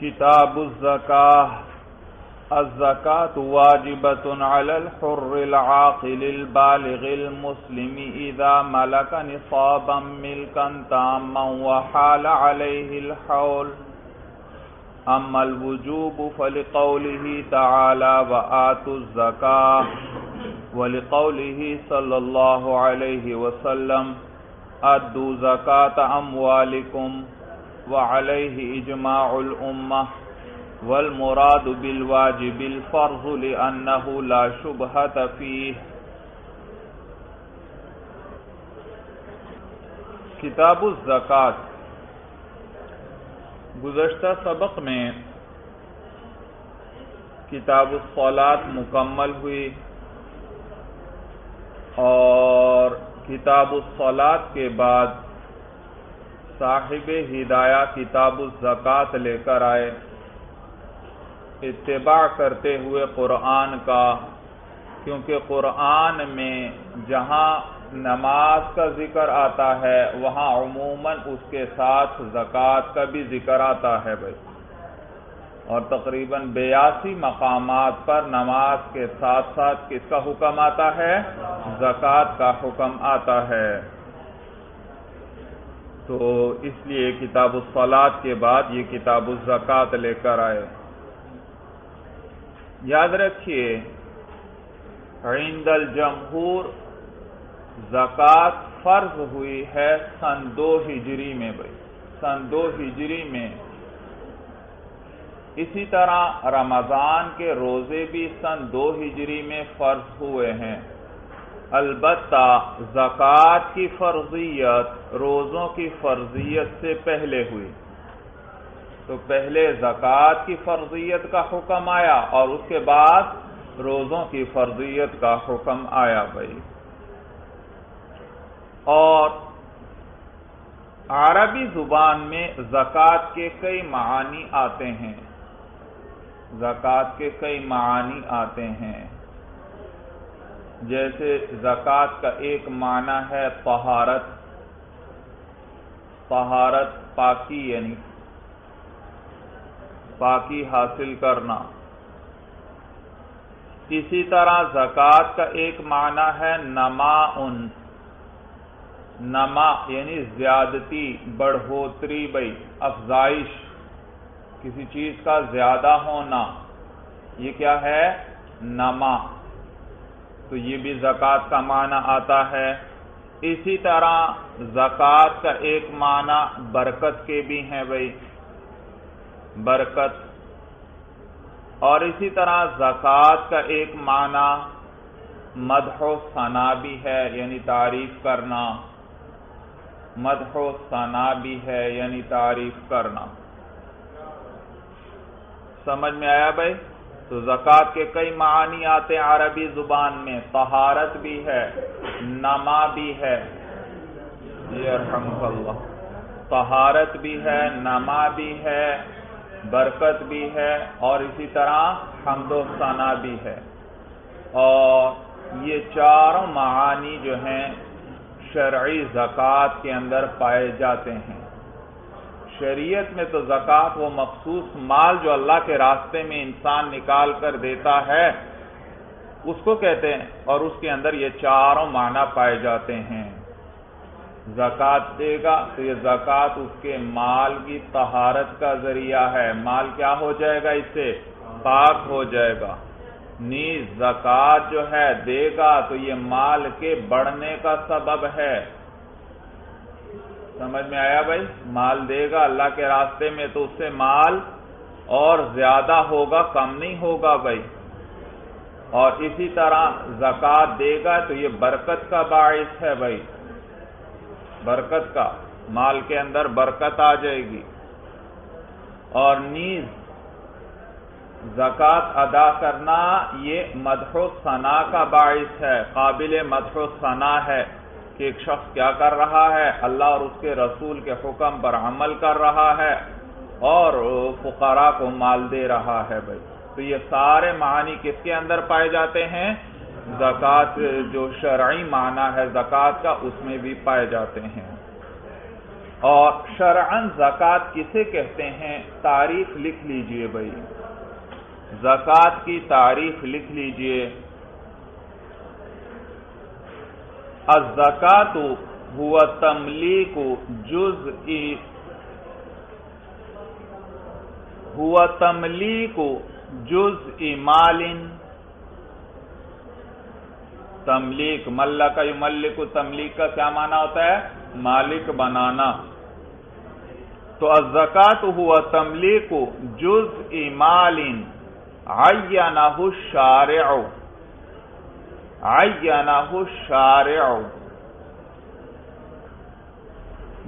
کتاب الزکاة الزکاة واجبۃ علی الحر العاقل البالغ المسلم اذا ملک نصابا ملکا تاما وحال علیہ الحول اما الوجوب فلقوله تعالی وآتوا الزکاة ولقوله صلی اللہ علیہ وسلم ادوا زکاة اموالکم وعليه اجماع الامه والمراد بالواجب الفرض لانه لا شبهة فيه۔ کتاب الزکاة، گزشتہ سبق میں کتاب الصلاة مکمل ہوئی اور کتاب الصلاة کے بعد صاحب ہدایہ کتاب الزکاة لے کر آئے، اتباع کرتے ہوئے قرآن کا، کیونکہ قرآن میں جہاں نماز کا ذکر آتا ہے وہاں عموماً اس کے ساتھ زکوٰۃ کا بھی ذکر آتا ہے بھائی، اور تقریباً 82 مقامات پر نماز کے ساتھ ساتھ کس کا حکم آتا ہے؟ زکوٰۃ کا حکم آتا ہے۔ تو اس لیے کتاب الصلاة کے بعد یہ کتاب الزکاة لے کر آئے۔ یاد رکھیے عند الجمہور زکوٰۃ فرض ہوئی ہے سن 2 ہجری میں بھائی، سن 2 ہجری میں۔ اسی طرح رمضان کے روزے بھی سن 2 ہجری میں فرض ہوئے ہیں، البتہ زکوٰۃ کی فرضیت روزوں کی فرضیت سے پہلے ہوئی۔ تو پہلے زکوٰۃ کی فرضیت کا حکم آیا اور اس کے بعد روزوں کی فرضیت کا حکم آیا بھائی۔ اور عربی زبان میں زکوٰۃ کے کئی معانی آتے ہیں، زکوٰۃ کے کئی معانی آتے ہیں، جیسے زکوٰۃ کا ایک معنی ہے طہارت، طہارت پاکی یعنی پاکی حاصل کرنا۔ اسی طرح زکوٰۃ کا ایک معنی ہے نماء، نما یعنی زیادتی، بڑھوتری بھائی، افزائش، کسی چیز کا زیادہ ہونا، یہ کیا ہے؟ نما۔ تو یہ بھی زکوٰۃ کا معنی آتا ہے۔ اسی طرح زکوٰۃ کا ایک معنی برکت کے بھی ہیں بھائی، برکت۔ اور اسی طرح زکوٰۃ کا ایک معنی مدح و ثنا بھی ہے، یعنی تعریف کرنا، مدح و ثنا بھی ہے یعنی تعریف کرنا۔ سمجھ میں آیا بھائی؟ تو زکوٰۃ کے کئی معانی آتے ہیں عربی زبان میں، طہارت بھی ہے، نما بھی ہے، یرحمک اللہ، طہارت بھی ہے، نما بھی ہے، برکت بھی ہے، اور اسی طرح حمد و ثنا بھی ہے۔ اور یہ چاروں معانی جو ہیں شرعی زکوٰۃ کے اندر پائے جاتے ہیں۔ شریعت میں تو زکوٰۃ وہ مخصوص مال جو اللہ کے راستے میں انسان نکال کر دیتا ہے اس کو کہتے ہیں، اور اس کے اندر یہ چاروں معنی پائے جاتے ہیں۔ زکوٰۃ دے گا تو یہ زکوٰۃ اس کے مال کی طہارت کا ذریعہ ہے، مال کیا ہو جائے گا؟ اس سے پاک ہو جائے گا۔ نیز زکوٰۃ جو ہے دے گا تو یہ مال کے بڑھنے کا سبب ہے۔ سمجھ میں آیا بھائی؟ مال دے گا اللہ کے راستے میں تو اس سے مال اور زیادہ ہوگا، کم نہیں ہوگا بھائی۔ اور اسی طرح زکوٰۃ دے گا تو یہ برکت کا باعث ہے بھائی، برکت کا، مال کے اندر برکت آ جائے گی۔ اور نیز زکوٰۃ ادا کرنا یہ مدح و ثنا کا باعث ہے، قابل مدح و ثنا ہے کہ ایک شخص کیا کر رہا ہے؟ اللہ اور اس کے رسول کے حکم پر عمل کر رہا ہے اور فقراء کو مال دے رہا ہے بھائی۔ تو یہ سارے معنی کس کے اندر پائے جاتے ہیں؟ زکوٰۃ جو شرعی معنی ہے زکوٰۃ کا، اس میں بھی پائے جاتے ہیں۔ اور شرعن زکوٰۃ کسے کہتے ہیں؟ تعریف لکھ لیجئے بھائی، زکوٰۃ کی تعریف لکھ لیجئے۔ الزکوٰۃ هو تملیک جزء مال، تملیک ملک یملک، تملیک کا کیا معنی ہوتا ہے؟ مالک بنانا۔ تو الزکوٰۃ هو تملیک جزء مال عینہ الشارع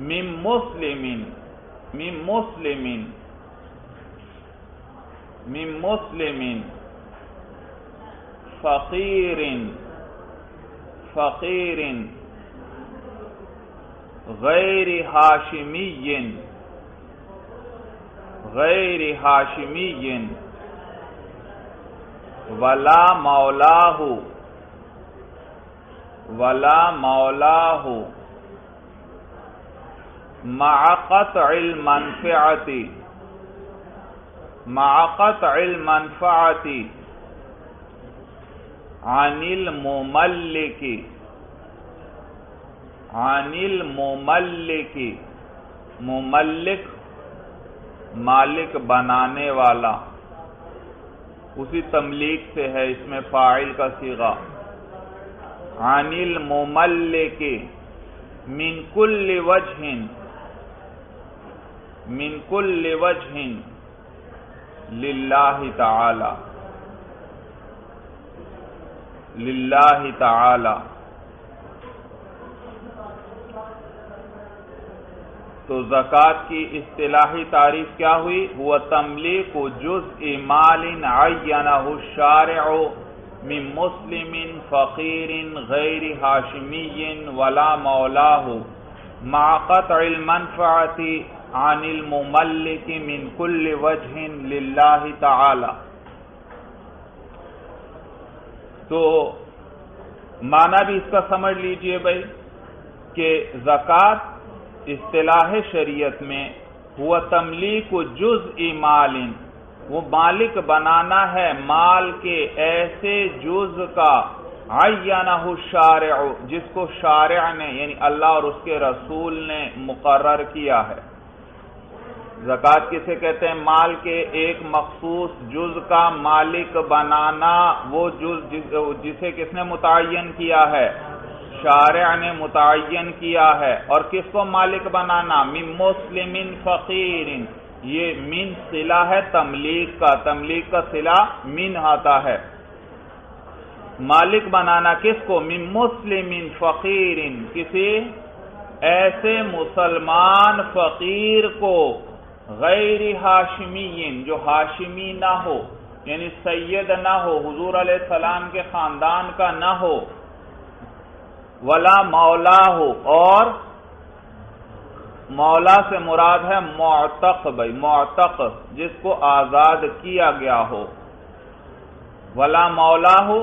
من مسلم فقیر غیر ہاشمی ولا مولاہ مع قطع المنفعة عن المملک، مملک مالک بنانے والا، اسی تملیک سے ہے، اس میں فاعل کا صیغہ، عن المملک من کل وجہ للہ تعالی۔ تو زکوٰۃ کی اصطلاحی تعریف کیا ہوئی؟ وہ تملیک جزء مال عینہ الشارع من مسلم فقیر غیر ہاشمی ولا مولاہ مع قطع المنفعة عن المملک من کل وجہ للہ تعالی۔ تو معنی بھی اس کا سمجھ لیجئے بھائی کہ زکوٰۃ اصطلاح شریعت میں وہ تملیک جزء مال، وہ مالک بنانا ہے مال کے ایسے جز کا عینہ الشارع، جس کو شارع نے یعنی اللہ اور اس کے رسول نے مقرر کیا ہے۔ زکوٰۃ کسے کہتے ہیں؟ مال کے ایک مخصوص جز کا مالک بنانا، وہ جز جسے کس نے متعین کیا ہے؟ شارع نے متعین کیا ہے۔ اور کس کو مالک بنانا؟ من مسلم فقیر، یہ من صلہ ہے تملیک کا، تملیک کا صلہ من آتا ہے۔ مالک بنانا کس کو؟ من مسلم فقیر، کسی ایسے مسلمان فقیر کو، غیر ہاشمی، جو ہاشمی نہ ہو، یعنی سید نہ ہو، حضور علیہ السلام کے خاندان کا نہ ہو، ولا مولا ہو، اور مولا سے مراد ہے معتق بھائی، معتق جس کو آزاد کیا گیا ہو، ولا مولا ہو،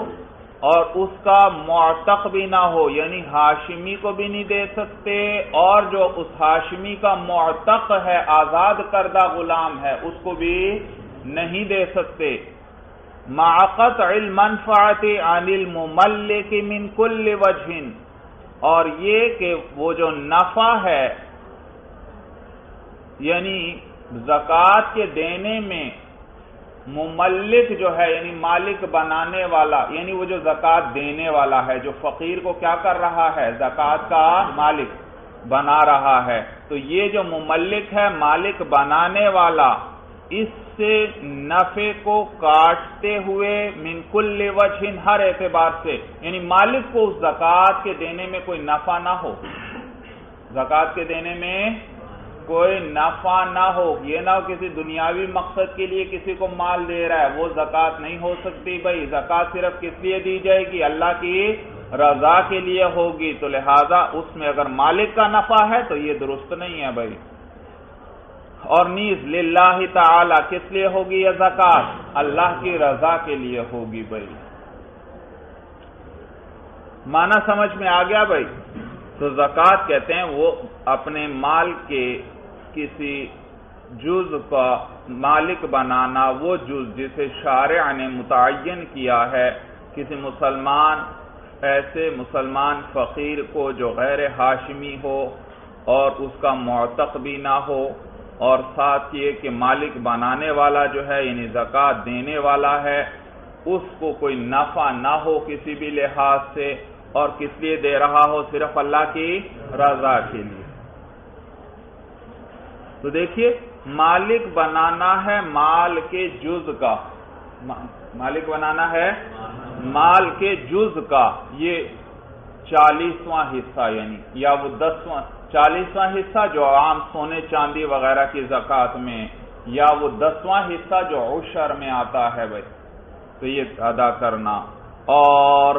اور اس کا معتق بھی نہ ہو، یعنی ہاشمی کو بھی نہیں دے سکتے، اور جو اس ہاشمی کا معتق ہے، آزاد کردہ غلام ہے، اس کو بھی نہیں دے سکتے۔ مع قطع المنفعة عن المملک من کل وجہ، اور یہ کہ وہ جو نفع ہے، یعنی زکوٰۃ کے دینے میں مملک جو ہے یعنی مالک بنانے والا، یعنی وہ جو زکوٰۃ دینے والا ہے، جو فقیر کو کیا کر رہا ہے؟ زکوٰۃ کا مالک بنا رہا ہے۔ تو یہ جو مملک ہے، مالک بنانے والا، اس سے نفع کو کاٹتے ہوئے من کل وجہ، ہر اعتبار سے، یعنی مالک کو اس زکوٰۃ کے دینے میں کوئی نفع نہ ہو، زکوٰۃ کے دینے میں کوئی نفع نہ ہو، یہ نہ ہو کسی دنیاوی مقصد کے لیے کسی کو مال دے رہا ہے، وہ زکوٰۃ نہیں ہو سکتی بھائی۔ زکوٰۃ صرف کس لیے دی جائے گی؟ اللہ کی رضا کے لیے ہوگی، تو لہذا اس میں اگر مالک کا نفع ہے تو یہ درست نہیں ہے بھائی۔ اور نیز للہ تعالی، کس لیے ہوگی یہ زکوٰۃ؟ اللہ کی رضا کے لیے ہوگی بھائی۔ معنی سمجھ میں آ گیا بھائی؟ تو زکوٰۃ کہتے ہیں وہ اپنے مال کے کسی جز کا مالک بنانا، وہ جز جسے شارع نے متعین کیا ہے، کسی مسلمان، ایسے مسلمان فقیر کو جو غیر ہاشمی ہو اور اس کا معتق بھی نہ ہو، اور ساتھ یہ کہ مالک بنانے والا جو ہے یعنی زکوٰۃ دینے والا ہے اس کو کوئی نفع نہ ہو کسی بھی لحاظ سے، اور کس لیے دے رہا ہو؟ صرف اللہ کی رضا کے لیے۔ تو دیکھیے، مالک بنانا ہے مال کے جز کا، مالک بنانا ہے مال کے جز کا، یہ 40واں حصہ یعنی یا وہ 40واں حصہ جو عام سونے چاندی وغیرہ کی زکوٰۃ میں، یا وہ 10واں حصہ جو عشر میں آتا ہے بھائی، تو یہ ادا کرنا۔ اور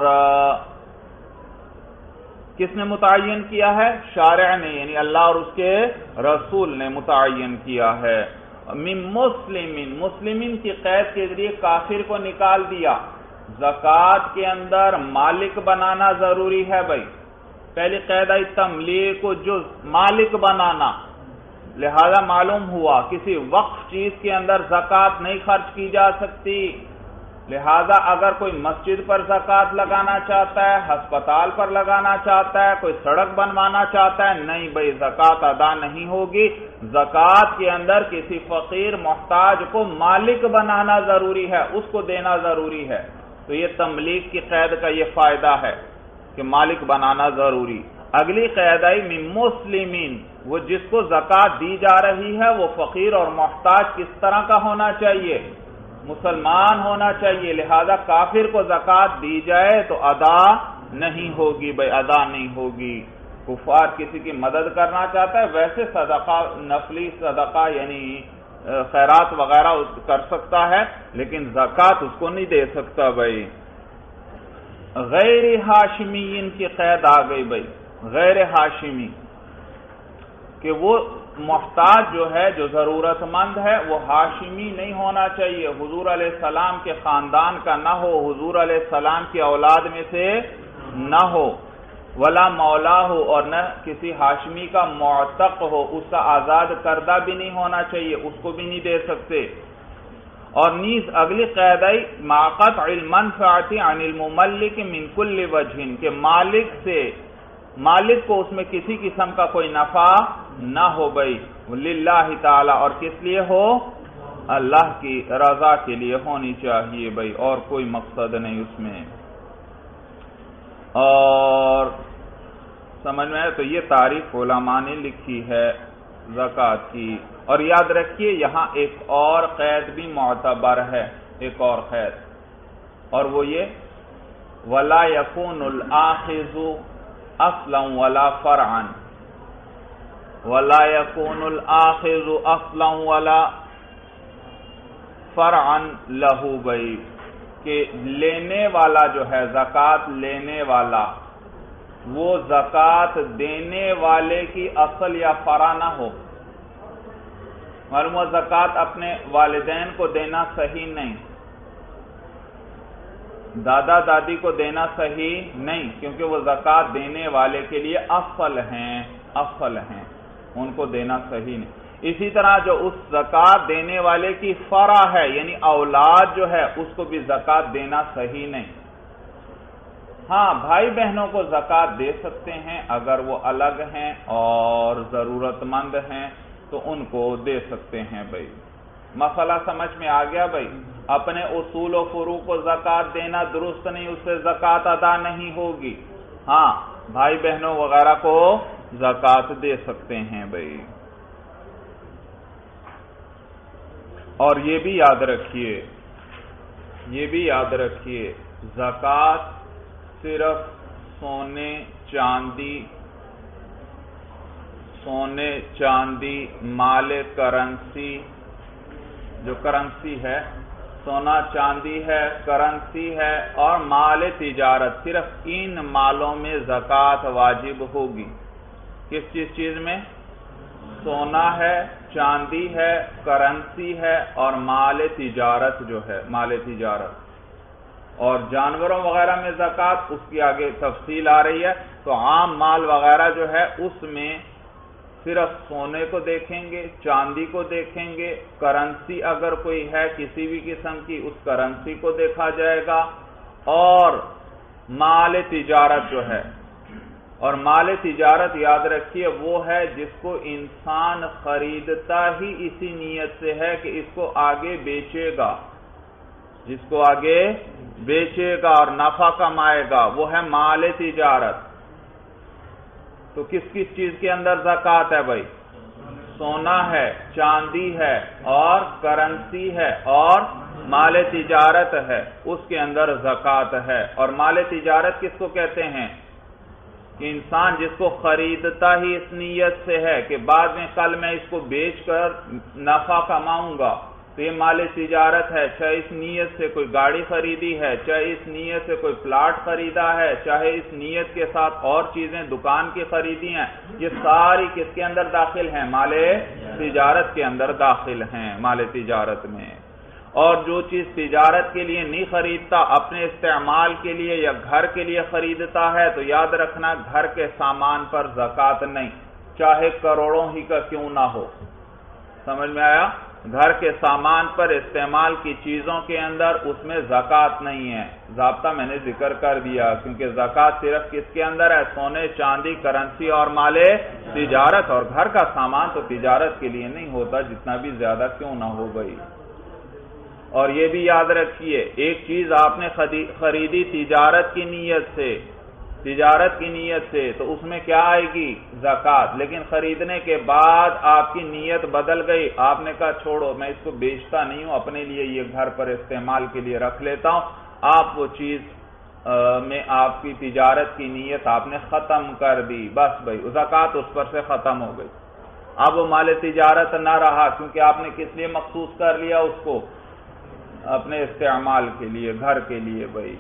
کس نے متعین کیا ہے؟ شارع نے، یعنی اللہ اور اس کے رسول نے متعین کیا ہے۔ من مسلمین کی قید کے ذریعے کافر کو نکال دیا۔ زکوٰۃ کے اندر مالک بنانا ضروری ہے بھائی، پہلی قید آئی تملیک و جز، مالک بنانا، لہذا معلوم ہوا کسی وقف چیز کے اندر زکوٰۃ نہیں خرچ کی جا سکتی، لہذا اگر کوئی مسجد پر زکوٰۃ لگانا چاہتا ہے، ہسپتال پر لگانا چاہتا ہے، کوئی سڑک بنوانا چاہتا ہے، نہیں بھائی زکوٰۃ ادا نہیں ہوگی۔ زکوٰۃ کے اندر کسی فقیر محتاج کو مالک بنانا ضروری ہے، اس کو دینا ضروری ہے۔ تو یہ تملیک کی قید کا یہ فائدہ ہے کہ مالک بنانا ضروری۔ اگلی قید آئی من مسلمین، وہ جس کو زکوٰۃ دی جا رہی ہے وہ فقیر اور محتاج کس طرح کا ہونا چاہیے؟ مسلمان ہونا چاہیے، لہذا کافر کو زکوٰۃ دی جائے تو ادا نہیں ہوگی بھائی، ادا نہیں ہوگی۔ کفار کسی کی مدد کرنا چاہتا ہے ویسے صدقہ، نفلی صدقہ یعنی خیرات وغیرہ کر سکتا ہے، لیکن زکوٰۃ اس کو نہیں دے سکتا بھائی۔ غیر ہاشمین کی قید آ گئی بھائی، غیر ہاشمی کہ وہ محتاج جو ہے، جو ضرورت مند ہے، وہ ہاشمی نہیں ہونا چاہیے، حضور علیہ السلام کے خاندان کا نہ ہو، حضور علیہ السلام کی اولاد میں سے نہ ہو، ولا مولا ہو، اور نہ کسی ہاشمی کا معتق ہو، اس کا آزاد کردہ بھی نہیں ہونا چاہیے، اس کو بھی نہیں دے سکتے۔ اور نیز اگلی قید آئی مع قطع المنفعۃ عن المملک من کل وجہ، کہ مالک کو اس میں کسی قسم کا کوئی نفع نہ ہو بھائی، للہ تعالی، اور کس لیے ہو؟ اللہ کی رضا کے لیے ہونی چاہیے بھائی، اور کوئی مقصد نہیں اس میں۔ اور سمجھ میں آئے؟ تو یہ تعریف علماء نے لکھی ہے زکوٰۃ کی۔ اور یاد رکھیے یہاں ایک اور قید بھی معتبر ہے، ایک اور قید، اور وہ یہ وَلَا يَكُونُ الْآخِذُ اصلا ولا فرعا، ولا يكون الآخذ اصلا ولا فرعا له بھائی، کہ لینے والا جو ہے، زکوٰۃ لینے والا، وہ زکوٰۃ دینے والے کی اصل یا فرع نہ ہو۔ معلوم ہوا زکوٰۃ اپنے والدین کو دینا صحیح نہیں، دادا دادی کو دینا صحیح نہیں، کیونکہ وہ زکوٰۃ دینے والے کے لیے افضل ہیں، ان کو دینا صحیح نہیں۔ اسی طرح جو اس زکوٰۃ دینے والے کی فرع ہے یعنی اولاد جو ہے، اس کو بھی زکوٰۃ دینا صحیح نہیں۔ ہاں بھائی بہنوں کو زکوٰۃ دے سکتے ہیں اگر وہ الگ ہیں اور ضرورت مند ہیں تو ان کو دے سکتے ہیں بھائی۔ مسئلہ سمجھ میں آ گیا بھائی؟ اپنے اصول و فروع کو زکوٰۃ دینا درست نہیں، اس سے زکوٰۃ ادا نہیں ہوگی۔ ہاں بھائی بہنوں وغیرہ کو زکوٰۃ دے سکتے ہیں بھائی۔ اور یہ بھی یاد رکھیے زکوٰۃ صرف سونے چاندی مال کرنسی، جو کرنسی ہے، سونا چاندی ہے، کرنسی ہے، اور مال تجارت، صرف ان مالوں میں زکوٰۃ واجب ہوگی۔ کس چیز میں؟ سونا ہے، چاندی ہے، کرنسی ہے، اور مال تجارت جو ہے، مال تجارت۔ اور جانوروں وغیرہ میں زکات اس کی آگے تفصیل آ رہی ہے. تو عام مال وغیرہ جو ہے اس میں صرف سونے کو دیکھیں گے، چاندی کو دیکھیں گے، کرنسی اگر کوئی ہے کسی بھی قسم کی اس کرنسی کو دیکھا جائے گا، اور مال تجارت جو ہے، اور مال تجارت یاد رکھیے وہ ہے جس کو انسان خریدتا ہی اسی نیت سے ہے کہ اس کو آگے بیچے گا، جس کو آگے بیچے گا اور نفع کمائے گا، وہ ہے مال تجارت. تو کس کس چیز کے اندر زکات ہے بھائی؟ سونا ہے، چاندی ہے، اور کرنسی ہے، اور مال تجارت ہے، اس کے اندر زکات ہے. اور مال تجارت کس کو کہتے ہیں؟ کہ انسان جس کو خریدتا ہی اس نیت سے ہے کہ بعد میں کل میں اس کو بیچ کر نفع کماؤں گا، تو یہ مال تجارت ہے. چاہے اس نیت سے کوئی گاڑی خریدی ہے، چاہے اس نیت سے کوئی پلاٹ خریدا ہے، چاہے اس نیت کے ساتھ اور چیزیں دکان کی خریدی ہیں، یہ ساری کس کے اندر داخل ہیں؟ مال تجارت کے اندر داخل ہیں، مال تجارت میں. اور جو چیز تجارت کے لیے نہیں خریدتا، اپنے استعمال کے لیے یا گھر کے لیے خریدتا ہے، تو یاد رکھنا گھر کے سامان پر زکات نہیں، چاہے کروڑوں ہی کا کیوں نہ ہو. سمجھ میں آیا؟ گھر کے سامان پر استعمال کی چیزوں کے اندر اس میں زکات نہیں ہے. ضابطہ میں نے ذکر کر دیا، کیونکہ زکات صرف کس کے اندر ہے؟ سونے، چاندی، کرنسی اور مال تجارت. اور گھر کا سامان تو تجارت کے لیے نہیں ہوتا، جتنا بھی زیادہ کیوں نہ ہو گئی. اور یہ بھی یاد رکھیے، ایک چیز آپ نے خریدی تجارت کی نیت سے تو اس میں کیا آئے گی؟ زکات. لیکن خریدنے کے بعد آپ کی نیت بدل گئی، آپ نے کہا چھوڑو میں اس کو بیچتا نہیں ہوں، اپنے لیے یہ گھر پر استعمال کے لیے رکھ لیتا ہوں، آپ وہ چیز میں آپ کی تجارت کی نیت آپ نے ختم کر دی، بس بھائی زکات اس پر سے ختم ہو گئی. اب وہ مال تجارت نہ رہا، کیونکہ آپ نے کس لیے مخصوص کر لیا اس کو؟ اپنے استعمال کے لیے، گھر کے لیے بھائی.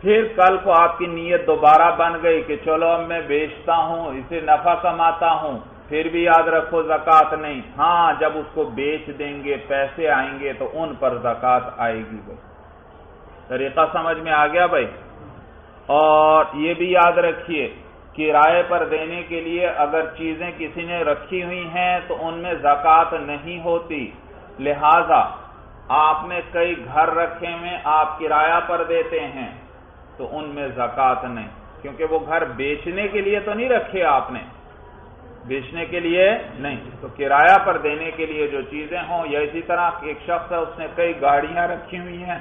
پھر کل کو آپ کی نیت دوبارہ بن گئی کہ چلو اب میں بیچتا ہوں، اسے نفع کماتا ہوں، پھر بھی یاد رکھو زکات نہیں. ہاں جب اس کو بیچ دیں گے پیسے آئیں گے تو ان پر زکات آئے گی بھائی. طریقہ سمجھ میں آ گیا بھائی؟ اور یہ بھی یاد رکھیے کرائے پر دینے کے لیے اگر چیزیں کسی نے رکھی ہوئی ہیں تو ان میں زکات نہیں ہوتی. لہذا آپ نے کئی گھر رکھے ہوئے آپ کرایہ پر دیتے ہیں تو ان میں زکات نہیں، کیونکہ وہ گھر بیچنے کے لیے تو نہیں رکھے آپ نے، بیچنے کے لیے نہیں. تو کرایہ پر دینے کے لیے جو چیزیں ہوں، یا اسی طرح ایک شخص ہے اس نے کئی گاڑیاں رکھی ہوئی ہیں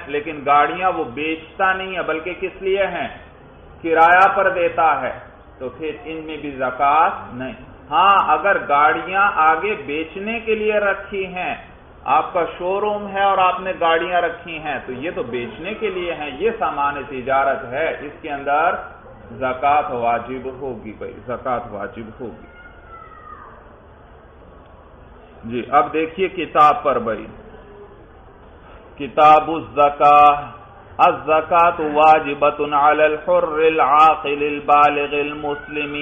لیکن گاڑیاں وہ بیچتا نہیں ہے بلکہ کس لیے ہیں؟ کرایہ پر دیتا ہے، تو پھر ان میں بھی زکات نہیں. ہاں اگر گاڑیاں آگے بیچنے کے لیے رکھی ہیں، آپ کا شو روم ہے اور آپ نے گاڑیاں رکھی ہیں، تو یہ تو بیچنے کے لیے ہیں، یہ سامان تجارت ہے، اس کے اندر زکات واجب ہوگی بھائی، زکات واجب ہوگی. جی اب دیکھیے کتاب پر بھائی، کتاب الزکاۃ. الزکاۃ واجبۃ علی الحر العاقل البالغ المسلم.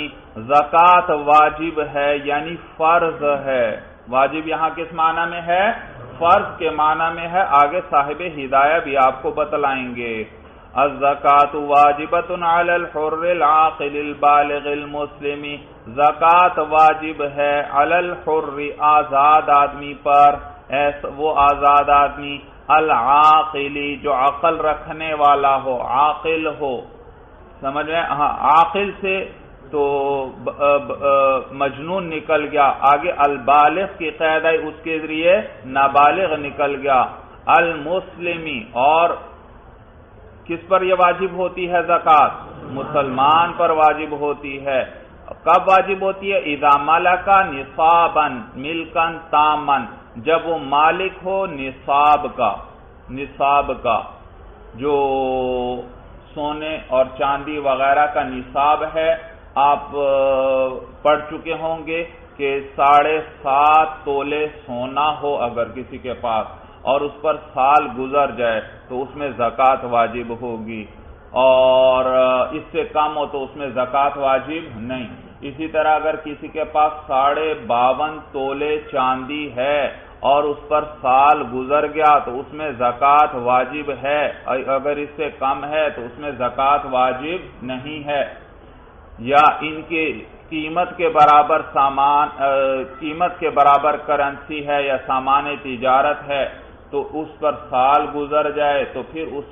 زکات واجب ہے یعنی فرض ہے. واجب یہاں کس معنی میں ہے؟ فرض کے معنی میں ہے. آگے صاحب ہدایہ بھی آپ کو بتلائیں گے. الزکاۃ واجبۃ علی الحر العاقل البالغ المسلم. زکات واجب ہے علی الحر آزاد آدمی پر، وہ آزاد آدمی العاقلی جو عقل رکھنے والا ہو، عاقل ہو. سمجھ میں؟ ہاں عاقل سے تو مجنون نکل گیا، آگے البالغ کی قید ہے، اس کے ذریعے نابالغ نکل گیا. المسلمی، اور کس پر یہ واجب ہوتی ہے زکات؟ مسلمان پر واجب ہوتی ہے. کب واجب ہوتی ہے؟ اذا ملک نصابا ملکا تاما، جب وہ مالک ہو نصاب کا جو سونے اور چاندی وغیرہ کا نصاب ہے. آپ پڑھ چکے ہوں گے کہ 7.5 تولے سونا ہو اگر کسی کے پاس اور اس پر سال گزر جائے تو اس میں زکات واجب ہوگی، اور اس سے کم ہو تو اس میں زکات واجب نہیں. اسی طرح اگر کسی کے پاس 52.5 تولے چاندی ہے اور اس پر سال گزر گیا تو اس میں زکوٰۃ واجب ہے، اگر اس سے کم ہے تو اس میں زکوٰۃ واجب نہیں ہے، یا ان کی قیمت کے برابر قیمت کے برابر کرنسی ہے یا سامان تجارت ہے تو اس پر سال گزر جائے تو پھر اس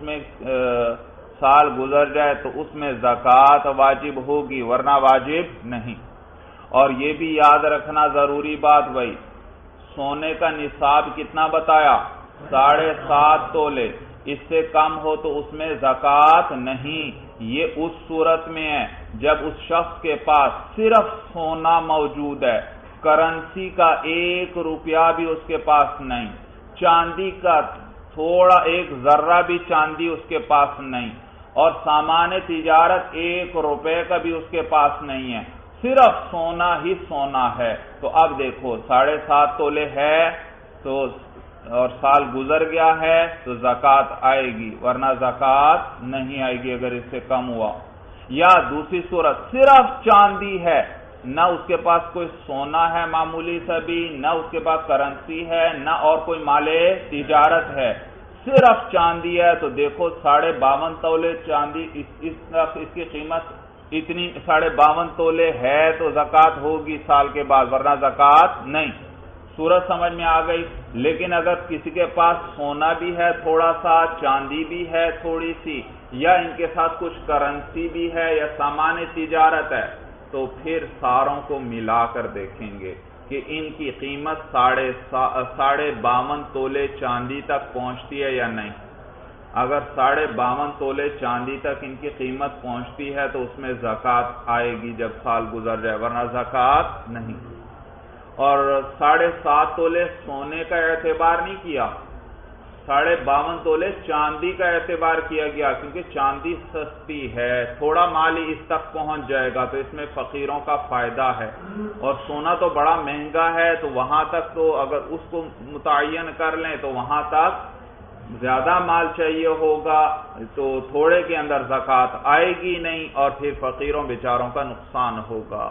میں زکوٰۃ واجب ہوگی ورنہ واجب نہیں۔ اور یہ بھی یاد رکھنا ضروری بات بھائی، سونے کا نصاب کتنا بتایا؟ 7.5 تولے، اس سے کم ہو تو اس میں زکوٰۃ نہیں۔ یہ اس صورت میں ہے جب اس شخص کے پاس صرف سونا موجود ہے، کرنسی کا 1 روپیہ بھی اس کے پاس نہیں، چاندی کا تھوڑا 1 ذرہ بھی چاندی اس کے پاس نہیں، اور سامان تجارت 1 روپے کا بھی اس کے پاس نہیں ہے، صرف سونا ہی سونا ہے۔ تو اب دیکھو 7.5 تولے ہے تو اور سال گزر گیا ہے تو زکوٰۃ آئے گی ورنہ زکوٰۃ نہیں آئے گی اگر اس سے کم ہوا۔ یا دوسری صورت صرف چاندی ہے، نہ اس کے پاس کوئی سونا ہے معمولی سا بھی، نہ اس کے پاس کرنسی ہے، نہ اور کوئی مال تجارت ہے، صرف چاندی ہے، تو دیکھو 52.5 تولے چاندی اس کی قیمت اتنی 52.5 تولے ہے تو زکوٰۃ ہوگی سال کے بعد ورنہ زکوٰۃ نہیں۔ صورت سمجھ میں آ گئی۔ لیکن اگر کسی کے پاس سونا بھی ہے تھوڑا سا، چاندی بھی ہے تھوڑی سی، یا ان کے ساتھ کچھ کرنسی بھی ہے یا سامان تجارت ہے، تو پھر ساروں کو ملا کر دیکھیں گے کہ ان کی قیمت 52.5 تولے چاندی تک پہنچتی ہے یا نہیں۔ اگر 52.5 تولے چاندی تک ان کی قیمت پہنچتی ہے تو اس میں زکوٰۃ آئے گی جب سال گزر جائے ورنہ زکوٰۃ نہیں۔ اور 7.5 تولے سونے کا اعتبار نہیں کیا، 52.5 تولے چاندی کا اعتبار کیا گیا، کیونکہ چاندی سستی ہے، تھوڑا مال ہی اس تک پہنچ جائے گا تو اس میں فقیروں کا فائدہ ہے، اور سونا تو بڑا مہنگا ہے تو وہاں تک تو اگر اس کو متعین کر لیں تو وہاں تک زیادہ مال چاہیے ہوگا تو تھوڑے کے اندر زکوٰۃ آئے گی نہیں اور پھر فقیروں بیچاروں کا نقصان ہوگا۔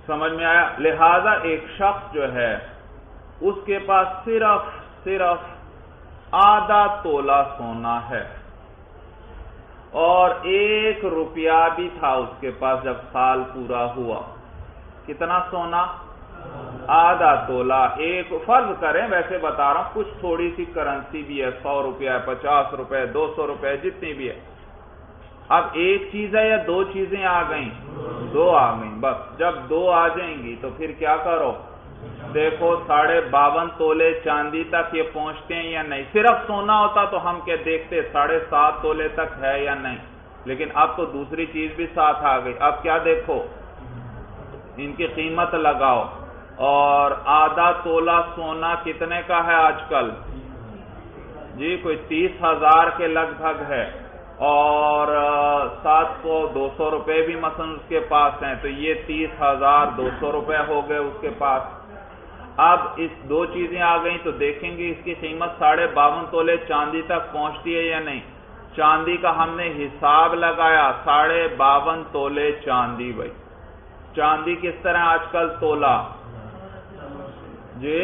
سمجھ میں آیا؟ لہذا ایک شخص جو ہے اس کے پاس صرف آدھا تولہ سونا ہے اور 1 روپیہ بھی تھا اس کے پاس جب سال پورا ہوا۔ کتنا سونا؟ آدھا تولہ۔ ایک فرض کریں، ویسے بتا رہا ہوں، کچھ تھوڑی سی کرنسی بھی ہے، 100 روپیہ، 50 روپے، 200 روپے، جتنی بھی ہے۔ اب ایک چیز ہے یا 2 چیزیں آ گئیں؟ 2 آ گئیں۔ بس جب 2 آ جائیں گی تو پھر کیا کرو، دیکھو 52.5 تولے چاندی تک یہ پہنچتے ہیں یا نہیں۔ صرف سونا ہوتا تو ہم کیا دیکھتے 7.5 تولے تک ہے یا نہیں، لیکن اب تو دوسری چیز بھی ساتھ آ گئی۔ اب کیا دیکھو، ان کی قیمت لگاؤ، اور آدھا تولہ سونا کتنے کا ہے آج کل؟ جی کوئی 30,000 کے لگ بھگ ہے، اور 700-200 روپے بھی مثلا اس کے پاس ہیں، تو یہ 30,200 روپے ہو گئے اس کے پاس۔ اب اس 2 چیزیں آ گئیں تو دیکھیں گے اس کی قیمت 52.5 تولے چاندی تک پہنچتی ہے یا نہیں۔ چاندی کا ہم نے حساب لگایا، 52.5 تولے چاندی۔ بھائی چاندی کس طرح آج کل تولہ؟ جی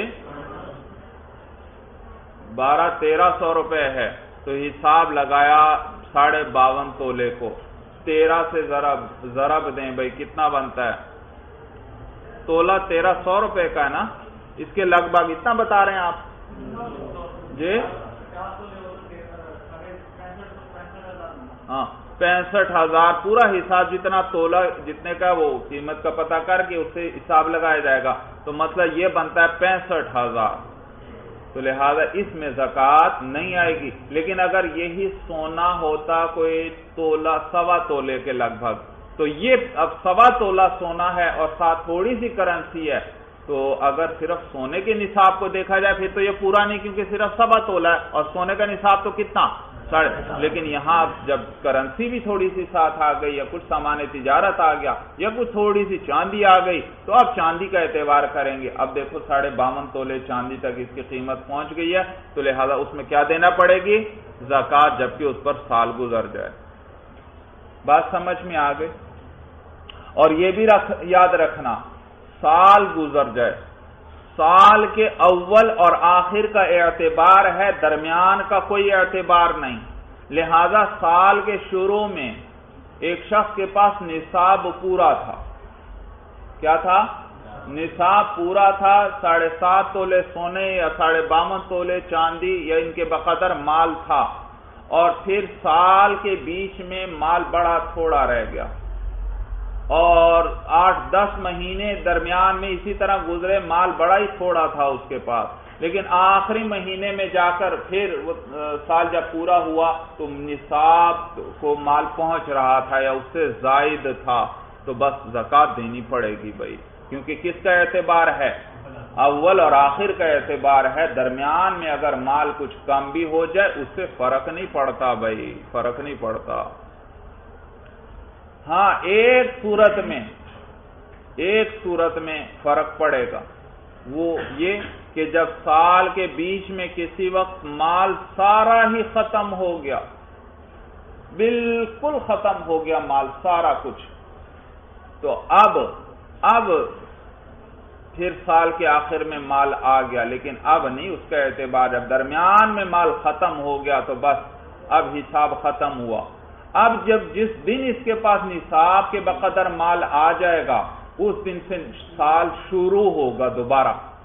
1200-1300 روپے ہے، تو حساب لگایا 52.5 تولے کو 13 سے ضرب دیں بھائی، کتنا بنتا ہے؟ تولہ 1300 روپے کا ہے نا، اس کے لگ بھگ اتنا بتا رہے ہیں آپ جی؟ ہاں 65,000 پورا حساب، جتنا تولہ جتنے کا وہ قیمت کا پتہ کر کے اس سے حساب لگایا جائے گا، تو مطلب یہ بنتا ہے 65,000، تو لہذا اس میں زکوٰۃ نہیں آئے گی۔ لیکن اگر یہی سونا ہوتا کوئی تولہ 1.25 تولے کے لگ بھگ، تو یہ اب 1.25 تولہ سونا ہے اور ساتھ تھوڑی سی کرنسی ہے، تو اگر صرف سونے کے نصاب کو دیکھا جائے پھر تو یہ پورا نہیں، کیونکہ صرف 1.25 تولہ ہے اور سونے کا نصاب تو کتنا؟ 3.5۔ لیکن یہاں جب کرنسی بھی تھوڑی سی ساتھ آ گئی، یا کچھ سامان تجارت آ گیا، یا کچھ تھوڑی سی چاندی آ گئی، تو اب چاندی کا اعتبار کریں گے۔ اب دیکھو 52.5 تولے چاندی تک اس کی قیمت پہنچ گئی ہے، تو لہذا اس میں کیا دینا پڑے گی؟ زکوٰۃ، جبکہ اس پر سال گزر جائے۔ بات سمجھ میں آ گئی؟ اور یہ بھی یاد رکھنا سال گزر جائے، سال کے اول اور آخر کا اعتبار ہے، درمیان کا کوئی اعتبار نہیں، لہذا سال کے شروع میں ایک شخص کے پاس نصاب پورا تھا، کیا تھا؟ نصاب پورا تھا، 7.5 تولے سونے یا 52 تولے چاندی یا ان کے بقدر مال تھا، اور پھر سال کے بیچ میں مال بڑا تھوڑا رہ گیا، اور 8-10 مہینے درمیان میں اسی طرح گزرے، مال بڑا ہی تھوڑا تھا اس کے پاس، لیکن آخری مہینے میں جا کر پھر سال جب پورا ہوا تو نصاب کو مال پہنچ رہا تھا یا اس سے زائد تھا، تو بس زکوٰۃ دینی پڑے گی بھائی، کیونکہ کس کا اعتبار ہے؟ اول اور آخر کا اعتبار ہے، درمیان میں اگر مال کچھ کم بھی ہو جائے اس سے فرق نہیں پڑتا بھائی، فرق نہیں پڑتا۔ ہاں ایک صورت میں فرق پڑے گا، وہ یہ کہ جب سال کے بیچ میں کسی وقت مال سارا ہی ختم ہو گیا، بالکل ختم ہو گیا مال سارا کچھ، تو اب پھر سال کے آخر میں مال آ گیا، لیکن اب نہیں اس کا اعتبار، جب درمیان میں مال ختم ہو گیا تو بس اب حساب ختم ہوا۔ اب جس دن اس کے پاس نصاب کے بقدر مال آ جائے گا اس دن سے سال شروع ہوگا،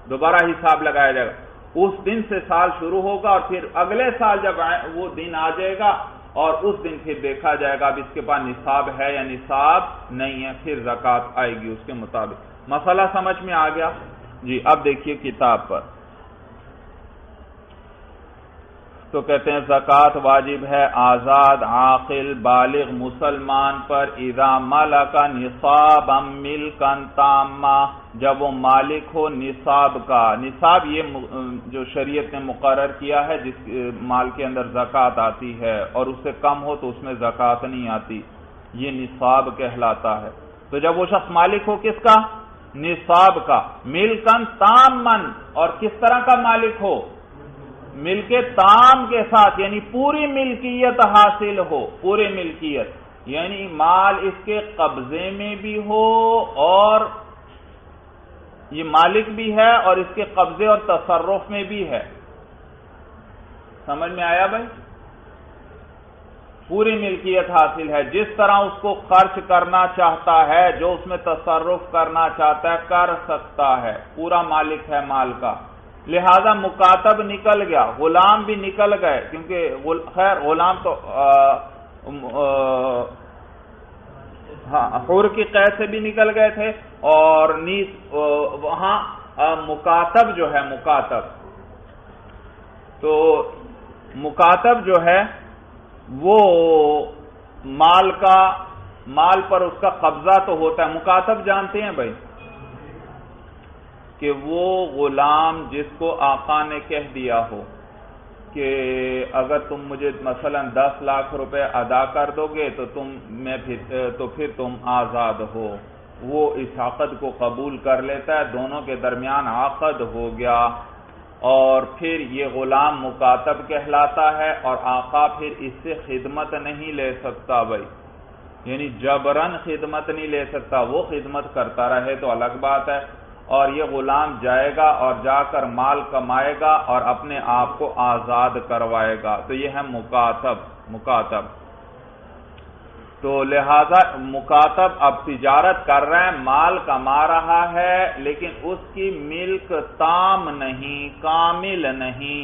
دوبارہ حساب لگایا جائے گا، اس دن سے سال شروع ہوگا، اور پھر اگلے سال جب وہ دن آ جائے گا اور اس دن پھر دیکھا جائے گا اب اس کے پاس نصاب ہے یا نصاب نہیں ہے، پھر زکوٰۃ آئے گی اس کے مطابق۔ مسئلہ سمجھ میں آ گیا جی؟ اب دیکھیے کتاب پر، تو کہتے ہیں زکوٰۃ واجب ہے آزاد عاقل بالغ مسلمان پر اذا ملک نصابا ملکا تاما، جب وہ مالک ہو نصاب کا۔ نصاب یہ جو شریعت نے مقرر کیا ہے جس مال کے اندر زکوٰۃ آتی ہے، اور اس سے کم ہو تو اس میں زکوٰۃ نہیں آتی، یہ نصاب کہلاتا ہے۔ تو جب وہ شخص مالک ہو کس کا؟ نصاب کا، ملکن تامن، اور کس طرح کا مالک ہو؟ ملک تام کے ساتھ، یعنی پوری ملکیت حاصل ہو، پوری ملکیت، یعنی مال اس کے قبضے میں بھی ہو اور یہ مالک بھی ہے اور اس کے قبضے اور تصرف میں بھی ہے۔ سمجھ میں آیا بھائی؟ پوری ملکیت حاصل ہے، جس طرح اس کو خرچ کرنا چاہتا ہے، جو اس میں تصرف کرنا چاہتا ہے کر سکتا ہے، پورا مالک ہے مال کا۔ لہذا مکاتب نکل گیا، غلام بھی نکل گئے، کیونکہ خیر غلام تو حور کی قید سے بھی نکل گئے تھے، اور وہاں مکاتب جو ہے، مکاتب جو ہے وہ مال پر اس کا قبضہ تو ہوتا ہے۔ مکاتب جانتے ہیں بھائی کہ وہ غلام جس کو آقا نے کہہ دیا ہو کہ اگر تم مجھے مثلا 10 لاکھ روپے ادا کر دو گے تو پھر تم آزاد ہو، وہ اس عقد کو قبول کر لیتا ہے، دونوں کے درمیان عقد ہو گیا، اور پھر یہ غلام مکاتب کہلاتا ہے، اور آقا پھر اس سے خدمت نہیں لے سکتا بھائی، یعنی جبرن خدمت نہیں لے سکتا، وہ خدمت کرتا رہے تو الگ بات ہے، اور یہ غلام جائے گا اور جا کر مال کمائے گا اور اپنے آپ کو آزاد کروائے گا، تو یہ ہے مکاتب۔ تو لہذا مکاتب اب تجارت کر رہا ہے، مال کما رہا ہے، لیکن اس کی ملک تام نہیں، کامل نہیں،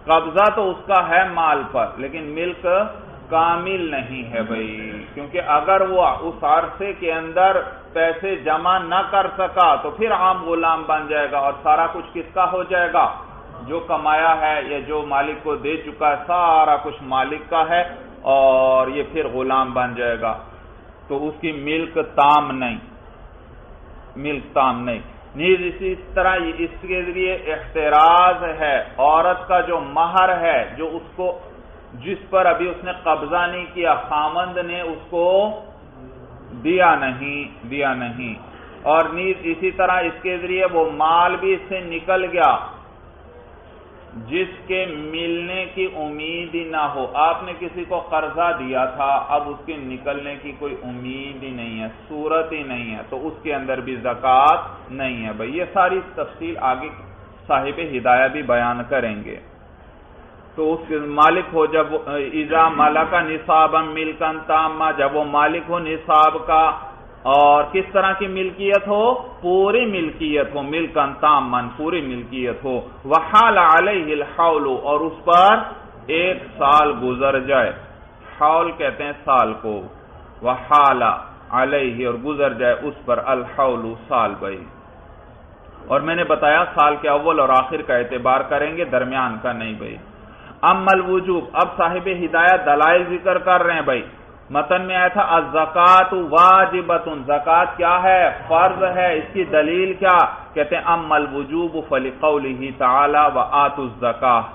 قبضہ تو اس کا ہے مال پر لیکن ملک کامل نہیں ہے بھائی، کیونکہ اگر وہ اس عرصے کے اندر پیسے جمع نہ کر سکا تو پھر عام غلام بن جائے گا، اور سارا کچھ کس کا ہو جائے گا؟ جو کمایا ہے یا جو مالک کو دے چکا ہے سارا کچھ مالک کا ہے، اور یہ پھر غلام بن جائے گا، تو اس کی ملک تام نہیں۔ نیز اسی طرح اس کے ذریعے احتراز ہے، عورت کا جو مہر ہے، جو اس کو جس پر ابھی اس نے قبضہ نہیں کیا، خامند نے اس کو دیا نہیں، اور نیز اسی طرح اس کے ذریعے وہ مال بھی اس سے نکل گیا، جس کے ملنے کی امید ہی نہ ہو. آپ نے کسی کو قرضہ دیا تھا، اب اس کے نکلنے کی کوئی امید ہی نہیں ہے، صورت ہی نہیں ہے، تو اس کے اندر بھی زکوٰۃ نہیں ہے بھائی. یہ ساری تفصیل آگے صاحب ہدایہ بھی بیان کریں گے. تو اس کے مالک ہو جب اذا ملک نصابا ملکا تاما، جب وہ مالک ہو نصاب کا، اور کس طرح کی ملکیت ہو؟ پوری ملکیت ہو، ملکا تاما پوری ملکیت ہو. وحال علیہ الحول، اور اس پر 1 سال گزر جائے. حول کہتے ہیں سال کو. وحال علیہ، اور گزر جائے اس پر، الحول سال بھائی. اور میں نے بتایا سال کے اول اور آخر کا اعتبار کریں گے، درمیان کا نہیں بھائی. اما الوجوب، اب صاحب ہدایت دلائل ذکر کر رہے ہیں بھائی. متن میں آیا تھا الزکات واجبۃ، زکات کیا ہے؟ فرض ہے. اس کی دلیل کیا؟ کہتے ہیں اما الوجوب فلقولہ تعالی وآتوا الزکاۃ،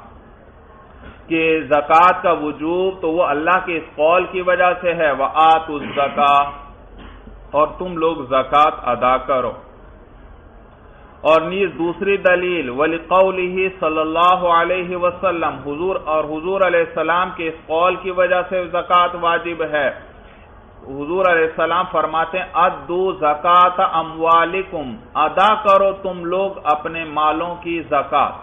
کہ زکات کا وجوب تو وہ اللہ کے اس قول کی وجہ سے ہے، وآتوا الزکاۃ، اور تم لوگ زکات ادا کرو. اور نیز دوسری دلیل وَلِقَوْلِهِ صلی اللہ علیہ وسلم، حضور علیہ السلام کے اس قول کی وجہ سے زکوٰۃ واجب ہے. حضور علیہ السلام فرماتے ہیں ادو زکات اموالکم، ادا کرو تم لوگ اپنے مالوں کی زکات.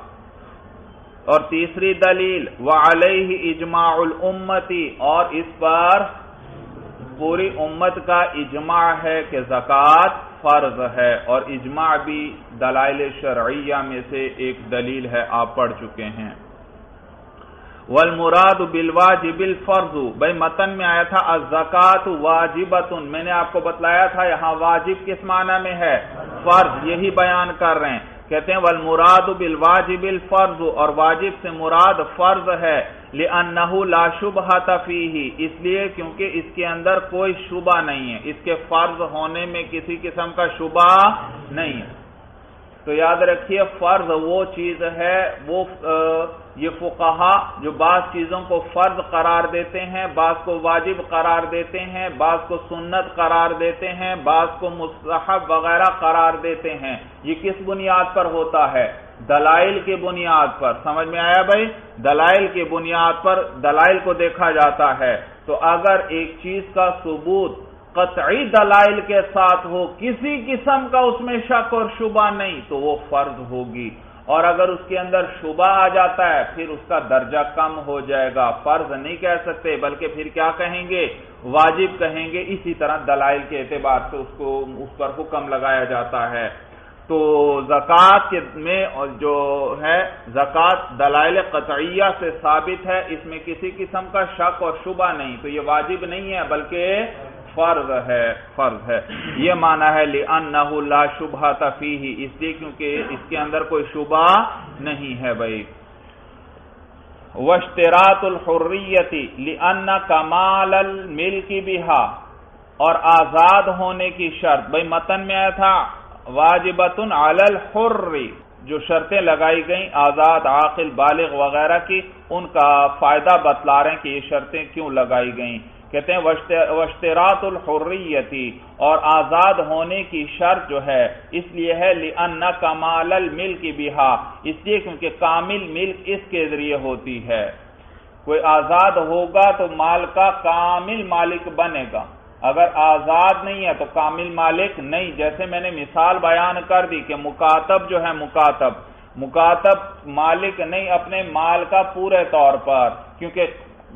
اور تیسری دلیل وعلیہ اجماع الامتی، اور اس پر پوری امت کا اجماع ہے کہ زکات فرض ہے. اور اجماع بھی دلائل شرعیہ میں سے ایک دلیل ہے، آپ پڑھ چکے ہیں. والمراد بالواجب الفرض، بھائی متن میں آیا تھا الزکات واجبۃ، میں نے آپ کو بتلایا تھا یہاں واجب کس معنی میں ہے؟ فرض. یہی بیان کر رہے ہیں. کہتے ہیں والمراد بالواجب الفرض، اور واجب سے مراد فرض ہے. لأنه لا شبہۃ فیہ، اس لیے کیونکہ اس کے اندر کوئی شبہ نہیں ہے، اس کے فرض ہونے میں کسی قسم کا شبہ نہیں ہے. تو یاد رکھیے فرض وہ چیز ہے، وہ یہ فقہا جو بعض چیزوں کو فرض قرار دیتے ہیں، بعض کو واجب قرار دیتے ہیں، بعض کو سنت قرار دیتے ہیں، بعض کو مستحب وغیرہ قرار دیتے ہیں. یہ کس بنیاد پر ہوتا ہے؟ دلائل کی بنیاد پر. سمجھ میں آیا بھائی؟ دلائل کی بنیاد پر دلائل کو دیکھا جاتا ہے. تو اگر ایک چیز کا ثبوت قطعی دلائل کے ساتھ ہو، کسی قسم کا اس میں شک اور شبہ نہیں، تو وہ فرض ہوگی. اور اگر اس کے اندر شبہ آ جاتا ہے پھر اس کا درجہ کم ہو جائے گا، فرض نہیں کہہ سکتے بلکہ پھر کیا کہیں گے؟ واجب کہیں گے. اسی طرح دلائل کے اعتبار سے اس پر حکم لگایا جاتا ہے. تو زکوٰۃ میں جو ہے زکوٰۃ دلائل قطعیہ سے ثابت ہے، اس میں کسی قسم کا شک اور شبہ نہیں، تو یہ واجب نہیں ہے بلکہ فرض ہے. فرض ہے یہ معنی ہے لأنہ لا شبہۃ فیہ، اس لیے کیونکہ اس کے اندر کوئی شبہ نہیں ہے بھائی. واشتراط الحریۃ لأن کمال الملک بہا، اور آزاد ہونے کی شرط. بھائی متن میں آیا تھا واجبۃ علی الحر، جو شرطیں لگائی گئیں آزاد عاقل بالغ وغیرہ کی، ان کا فائدہ بتلا رہے ہیں کہ یہ شرطیں کیوں لگائی گئیں. کہتے ہیں واشتراط الحریۃ، اور آزاد ہونے کی شرط جو ہے اس لیے ہے لأن کمال الملک بہا، اس لیے کیونکہ کامل ملک اس کے ذریعے ہوتی ہے. کوئی آزاد ہوگا تو مال کا کامل مالک بنے گا، اگر آزاد نہیں ہے تو کامل مالک نہیں. جیسے میں نے مثال بیان کر دی کہ مکاتب جو ہے مکاتب مالک نہیں اپنے مال کا پورے طور پر، کیونکہ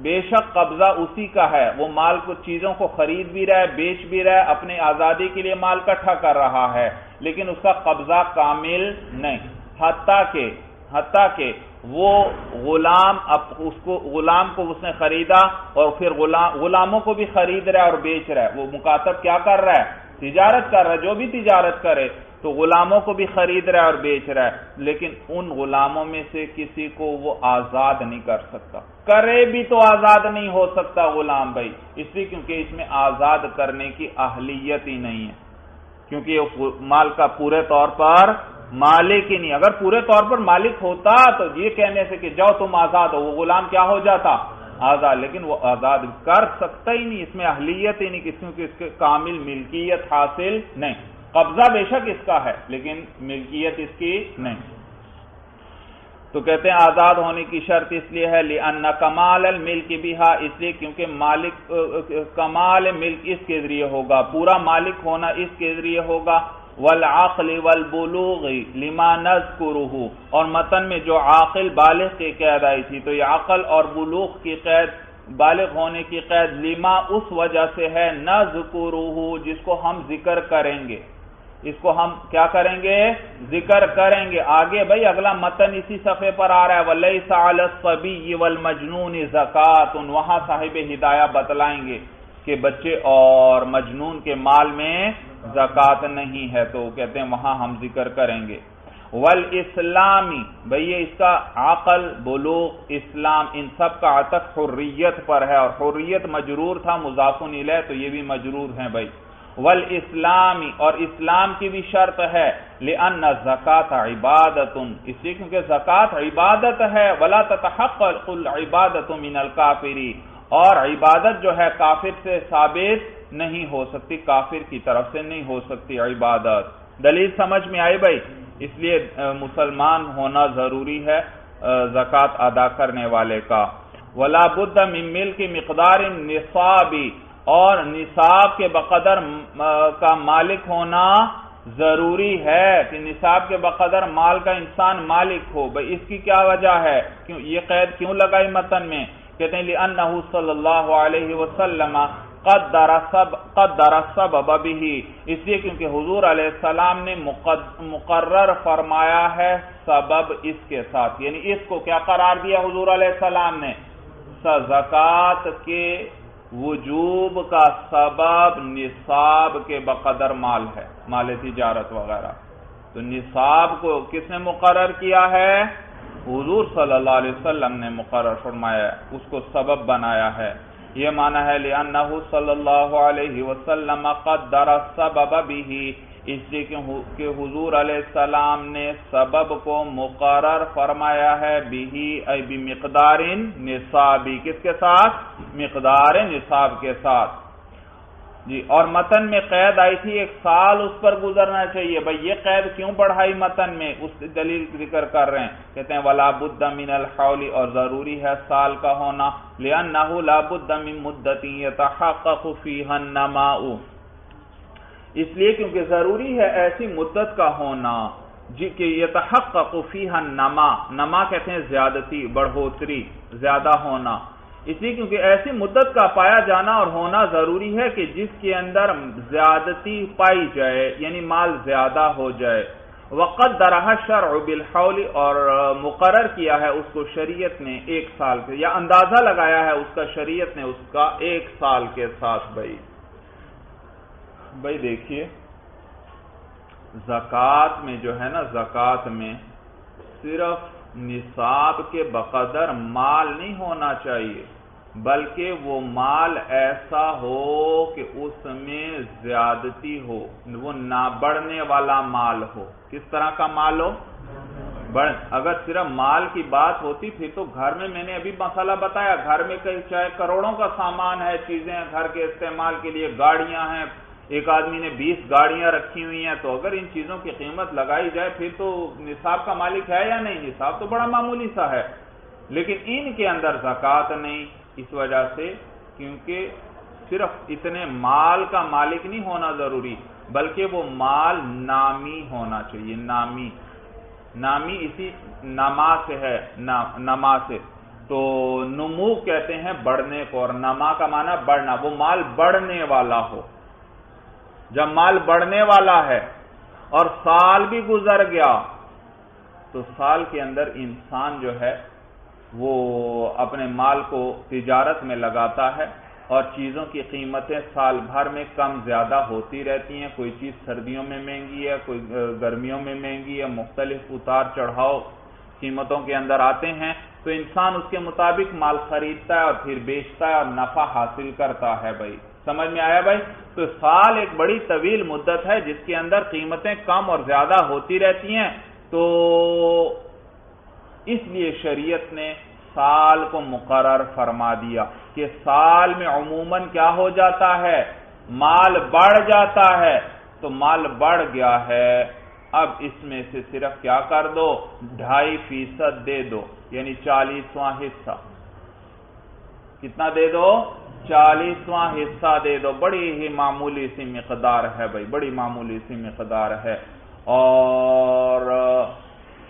بے شک قبضہ اسی کا ہے، وہ مال کو چیزوں کو خرید بھی رہا ہے، بیچ بھی رہا ہے، اپنی آزادی کے لیے مال اکٹھا کر رہا ہے، لیکن اس کا قبضہ کامل نہیں. حتیٰ کہ وہ غلام کو اس نے خریدا اور پھر غلاموں کو بھی خرید رہا ہے اور بیچ رہا ہے. وہ مکاتب کیا کر رہا ہے؟ تجارت کر رہا ہے. جو بھی تجارت کرے تو غلاموں کو بھی خرید رہا ہے اور بیچ رہا ہے، لیکن ان غلاموں میں سے کسی کو وہ آزاد نہیں کر سکتا. کرے بھی تو آزاد نہیں ہو سکتا غلام بھائی، اس لیے کیونکہ اس میں آزاد کرنے کی اہلیت ہی نہیں ہے، کیونکہ یہ مال کا پورے طور پر مالک ہی نہیں. اگر پورے طور پر مالک ہوتا تو یہ کہنے سے کہ جاؤ تم آزاد ہو، وہ غلام کیا ہو جاتا؟ آزاد. لیکن وہ آزاد کر سکتا ہی نہیں، اس میں اہلیت ہی نہیں، کیونکہ اس کے کامل ملکیت حاصل نہیں. قبضہ بے شک اس کا ہے لیکن ملکیت اس کی نہیں. تو تو کہتے ہیں آزاد ہونے کی شرط اس لیے ہے لأن کمال الملک بہا، اس لیے کیونکہ مالک کمال ملک اس کے ذریعے ہوگا، پورا مالک ہونا اس کے ذریعے ہوگا، والعقل والبلوغ لما نذکرہ، اور متن میں جو عاقل بالغ کی قید آئی تھی تو یہ عقل اور بلوغ کی قید، بالغ ہونے کی قید لما اس وجہ سے ہے نذکرہ، جس کو ہم ذکر کریں گے، اس کو ہم کیا کریں گے؟ ذکر کریں گے۔ آگے بھائی اگلا متن اسی صفحے پر آ رہا ہے وَلَيْسَ عَلَى الصَّبِيِّ وَالْمَجْنُونِ زَكَاةٌ، وہاں صاحب ہدایہ بتلائیں گے کہ بچے اور مجنون کے مال میں زکوٰۃ نہیں ہے، تو کہتے ہیں وہاں ہم ذکر کریں گے۔ والاسلامی، بھئی یہ اس کا عقل، بلوغ، اسلام، ان سب کا عطف حریت پر ہے، اور حریت مجرور تھا مضاف الیہ، تو یہ بھی مجرور ہیں بھئی۔ والاسلامی، اور اسلام کی بھی شرط ہے لأن الزکاۃ عبادۃ، اس لیے کیونکہ زکوٰۃ عبادت ہے، ولا تتحقق العبادۃ من الکافر، اور عبادت جو ہے کافر سے ثابت نہیں ہو سکتی، کافر کی طرف سے نہیں ہو سکتی عبادت۔ دلیل سمجھ میں آئی بھائی؟ اس لیے مسلمان ہونا ضروری ہے زکوٰۃ ادا کرنے والے کا۔ ولا بد من ملک مقدار النصاب، اور نصاب کے بقدر کا مالک ہونا ضروری ہے، کہ نصاب کے بقدر مال کا انسان مالک ہو۔ بھئی اس کی کیا وجہ ہے؟ یہ قید کیوں لگائی متن میں؟ کہتے ہیں لأنہ صلی اللہ علیہ وسلم قدر السبب بہ، اس لیے کیونکہ حضور علیہ السلام نے مقرر فرمایا ہے سبب اس کے ساتھ، یعنی اس کو کیا قرار دیا حضور علیہ السلام نے؟ زکوٰۃ کے وجوب کا سبب نصاب کے بقدر مال ہے، مال تجارت وغیرہ، تو نصاب کو کس نے مقرر کیا ہے؟ حضور صلی اللہ علیہ وسلم نے مقرر فرمایا ہے، اس کو سبب بنایا ہے۔ یہ معنی ہے لأنہ صلی اللہ علیہ وسلم قدر السبب بہ، اس لیے کہ حضور علیہ السلام نے سبب کو مقرر فرمایا ہے بہ ای بمقدار نصابی، کس کے ساتھ؟ مقدار نصاب کے ساتھ جی۔ اور متن میں قید آئی تھی 1 سال اس پر گزرنا چاہیے، بھئی یہ قید کیوں بڑھائی متن میں؟ اس دلیل ذکر کر رہے ہیں، کہتے ہیں ولا بد من الحول، اور ضروری ہے سال کا ہونا، لأنہ لا بد من مدت یتحقق فیہا النماء، اس لیے کیونکہ ضروری ہے ایسی مدت کا ہونا جی کہ یتحقق فیہا النما، نما کہتے ہیں زیادتی، بڑھوتری، زیادہ ہونا، اس لیے کیونکہ ایسی مدت کا پایا جانا اور ہونا ضروری ہے کہ جس کے اندر زیادتی پائی جائے، یعنی مال زیادہ ہو جائے۔ وقدرها الشرع بالحول، اور مقرر کیا ہے اس کو شریعت نے 1 سال کے، یا اندازہ لگایا ہے اس کا شریعت نے اس کا 1 سال کے ساتھ۔ بھئی دیکھیے زکوٰۃ میں جو ہے نا، زکوٰۃ میں صرف نصاب کے بقدر مال نہیں ہونا چاہیے، بلکہ وہ مال ایسا ہو کہ اس میں زیادتی ہو، وہ نہ بڑھنے والا مال ہو۔ کس طرح کا مال ہو؟ اگر صرف مال کی بات ہوتی پھر تو گھر میں نے ابھی مسئلہ بتایا، گھر میں چاہے کروڑوں کا سامان ہے، چیزیں گھر کے استعمال کے لیے، گاڑیاں ہیں، ایک آدمی نے 20 گاڑیاں رکھی ہوئی ہیں، تو اگر ان چیزوں کی قیمت لگائی جائے پھر تو نصاب کا مالک ہے یا نہیں؟ نصاب تو بڑا معمولی سا ہے، لیکن ان کے اندر زکوٰۃ نہیں، اس وجہ سے کیونکہ صرف اتنے مال کا مالک نہیں ہونا ضروری، بلکہ وہ مال نامی ہونا چاہیے، نامی اسی نما سے ہے، نما سے، تو نمو کہتے ہیں بڑھنے کو، اور نما کا معنی بڑھنا، وہ مال بڑھنے والا ہو۔ جب مال بڑھنے والا ہے اور سال بھی گزر گیا تو سال کے اندر انسان جو ہے وہ اپنے مال کو تجارت میں لگاتا ہے، اور چیزوں کی قیمتیں سال بھر میں کم زیادہ ہوتی رہتی ہیں، کوئی چیز سردیوں میں مہنگی ہے، کوئی گرمیوں میں مہنگی ہے، مختلف اتار چڑھاؤ قیمتوں کے اندر آتے ہیں، تو انسان اس کے مطابق مال خریدتا ہے اور پھر بیچتا ہے اور نفع حاصل کرتا ہے۔ بھائی سمجھ میں آیا بھائی؟ تو سال ایک بڑی طویل مدت ہے جس کے اندر قیمتیں کم اور زیادہ ہوتی رہتی ہیں، تو اس لیے شریعت نے سال کو مقرر فرما دیا کہ سال میں عموماً کیا ہو جاتا ہے؟ مال بڑھ جاتا ہے، تو مال بڑھ گیا ہے اب اس میں سے صرف کیا کر دو 2.5% دے دو، یعنی 40واں حصہ۔ کتنا دے دو؟ 40واں حصہ دے دو۔ بڑی ہی معمولی سی مقدار ہے بھائی، بڑی معمولی سی مقدار ہے۔ اور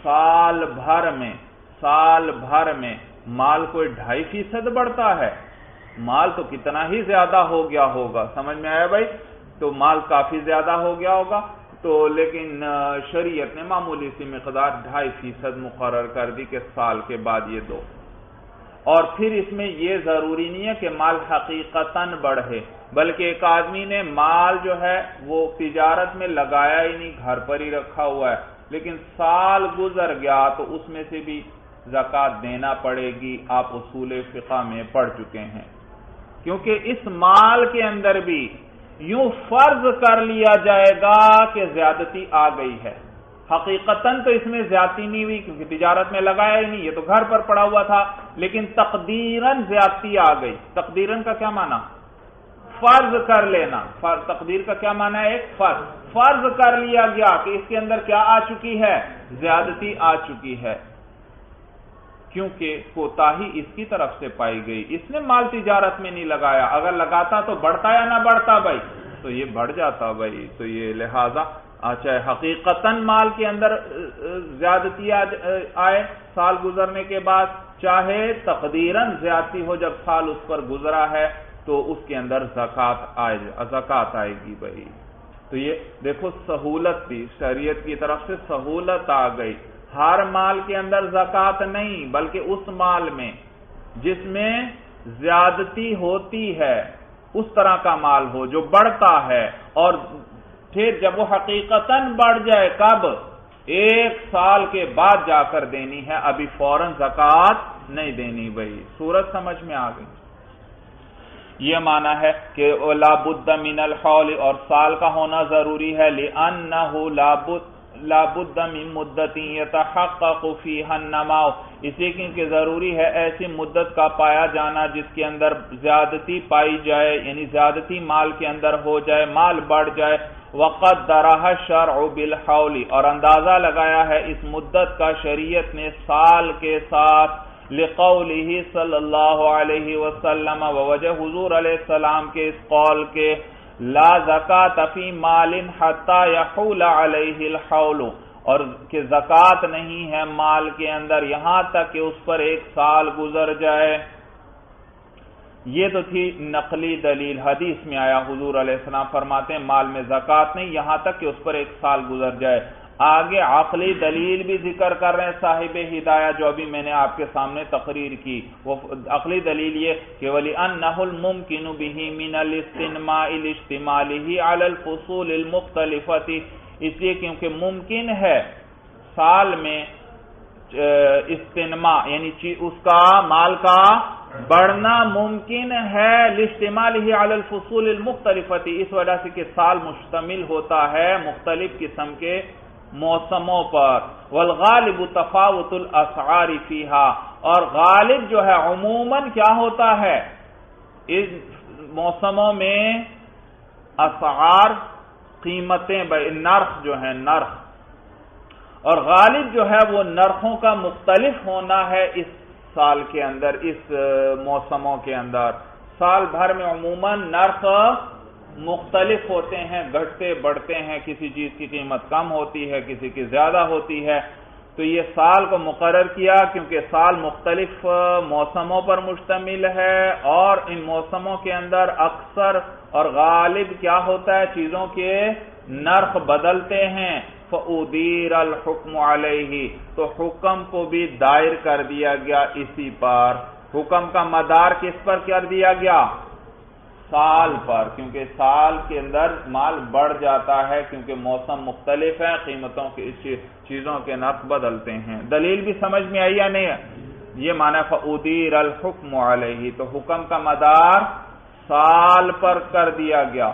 سال بھر میں مال کوئی 2.5% بڑھتا ہے؟ مال تو کتنا ہی زیادہ ہو گیا ہوگا، سمجھ میں آیا بھائی؟ تو مال کافی زیادہ ہو گیا ہوگا، تو لیکن شریعت نے معمولی سی مقدار 2.5% مقرر کر دی کہ سال کے بعد یہ دو۔ اور پھر اس میں یہ ضروری نہیں ہے کہ مال حقیقتاً بڑھے، بلکہ ایک آدمی نے مال جو ہے وہ تجارت میں لگایا ہی نہیں، گھر پر ہی رکھا ہوا ہے، لیکن سال گزر گیا تو اس میں سے بھی زکوٰۃ دینا پڑے گی۔ آپ اصول فقہ میں پڑھ چکے ہیں، کیونکہ اس مال کے اندر بھی یوں فرض کر لیا جائے گا کہ زیادتی آ گئی ہے، حقیقتاً تو اس میں زیادتی نہیں ہوئی کیونکہ تجارت میں لگایا ہی نہیں، یہ تو گھر پر پڑا ہوا تھا، لیکن تقدیراً زیادتی آ گئی۔ تقدیراً کا کیا معنی؟ فرض کر لینا۔ تقدیر کا کیا معنی ہے؟ ایک فرض کر لیا گیا کہ اس کے اندر کیا آ چکی ہے؟ زیادتی آ چکی ہے، کیونکہ کوتاہی اس کی طرف سے پائی گئی، اس نے مال تجارت میں نہیں لگایا، اگر لگاتا تو بڑھتا یا نہ بڑھتا بھائی؟ تو یہ بڑھ جاتا بھائی۔ تو یہ لہذا چاہے حقیقتاً مال کے اندر زیادتی آئے سال گزرنے کے بعد، چاہے تقدیراً زیادتی ہو جب سال اس پر گزرا ہے، تو اس کے اندر زکوٰۃ آئے گی بھائی۔ تو یہ دیکھو سہولت تھی، شریعت کی طرف سے سہولت آ گئی۔ ہر مال کے اندر زکوٰۃ نہیں، بلکہ اس مال میں جس میں زیادتی ہوتی ہے اس طرح کا مال ہو جو بڑھتا ہے، اور پھر جب وہ حقیقتاً بڑھ جائے، کب؟ 1 سال کے بعد جا کر دینی ہے، ابھی فوراً زکوٰۃ نہیں دینی بھائی۔ صورت سمجھ میں آ گئی؟ یہ معنی ہے کہ لا بد من الحول، اور سال کا ہونا ضروری ہے، لأنه لا بد من مدت يتحقق فيها النماء، اس لیے کیونکہ ضروری ہے ایسی مدت کا پایا جانا جس کے اندر زیادتی پائی جائے، یعنی زیادتی مال کے اندر ہو جائے، مال بڑھ جائے۔ وقدرها الشرع بالحول، اور اندازہ لگایا ہے اس مدت کا شریعت نے سال کے ساتھ، لقوله صلی اللہ علیہ وسلم، ووجہ حضور علیہ السلام کے اس قول کے، لا زکاۃ فی مال حتی یحول علیہ الحول، اور کہ زکوٰۃ نہیں ہے مال کے اندر یہاں تک کہ اس پر 1 سال گزر جائے۔ یہ تو تھی نقلی دلیل، حدیث میں آیا حضور علیہ السلام فرماتے ہیں مال میں زکوٰۃ نہیں یہاں تک کہ اس پر 1 سال گزر جائے۔ آگے عقلی دلیل بھی ذکر کر رہے ہیں صاحب ہدایہ، جو ابھی میں نے آپ کے سامنے تقریر کی۔ وہ عقلی دلیل یہ کہ وَلِأَنَّهُ الْمُمْكِنُ بِهِ مِنَ الْاِسْتِنْمَاءِ لِاجْتِمَالِهِ عَلَى الْفُصُولِ الْمُخْتَلِفَةِ، اس لیے کیونکہ ممکن ہے سال میں استنما، یعنی اس کا مال کا بڑھنا ممکن ہے، لِاجْتِمَالِهِ عَلَى الْفُصُولِ الْمُخْتَلِفَةِ، اس وجہ سے کہ سال مشتمل ہوتا ہے مختلف قسم کے موسموں پر۔ والغالب تفاوت الاسعار فیہا، اور غالب جو ہے عموماً کیا ہوتا ہے اس موسموں میں؟ اسعار، قیمتیں، نرخ جو ہے نرخ، اور غالب جو ہے وہ نرخوں کا مختلف ہونا ہے اس سال کے اندر، اس موسموں کے اندر۔ سال بھر میں عموماً نرخ مختلف ہوتے ہیں، گھٹتے بڑھتے ہیں، کسی چیز کی قیمت کم ہوتی ہے، کسی کی زیادہ ہوتی ہے۔ تو یہ سال کو مقرر کیا کیونکہ سال مختلف موسموں پر مشتمل ہے، اور ان موسموں کے اندر اکثر اور غالب کیا ہوتا ہے؟ چیزوں کے نرخ بدلتے ہیں۔ فَأُدِيرَ الْحُكْمُ عَلَيْهِ، تو حکم کو بھی دائر کر دیا گیا اسی پر۔ حکم کا مدار کس پر کر دیا گیا؟ سال پر، کیونکہ سال کے اندر مال بڑھ جاتا ہے کیونکہ موسم مختلف ہے، قیمتوں کی چیزوں کے نرخ بدلتے ہیں۔ دلیل بھی سمجھ میں آئی یا نہیں ہے؟ یہ معنی فَأُدِيرَ الْحُكْمُ عَلَيْهِ، تو حکم کا مدار سال پر کر دیا گیا،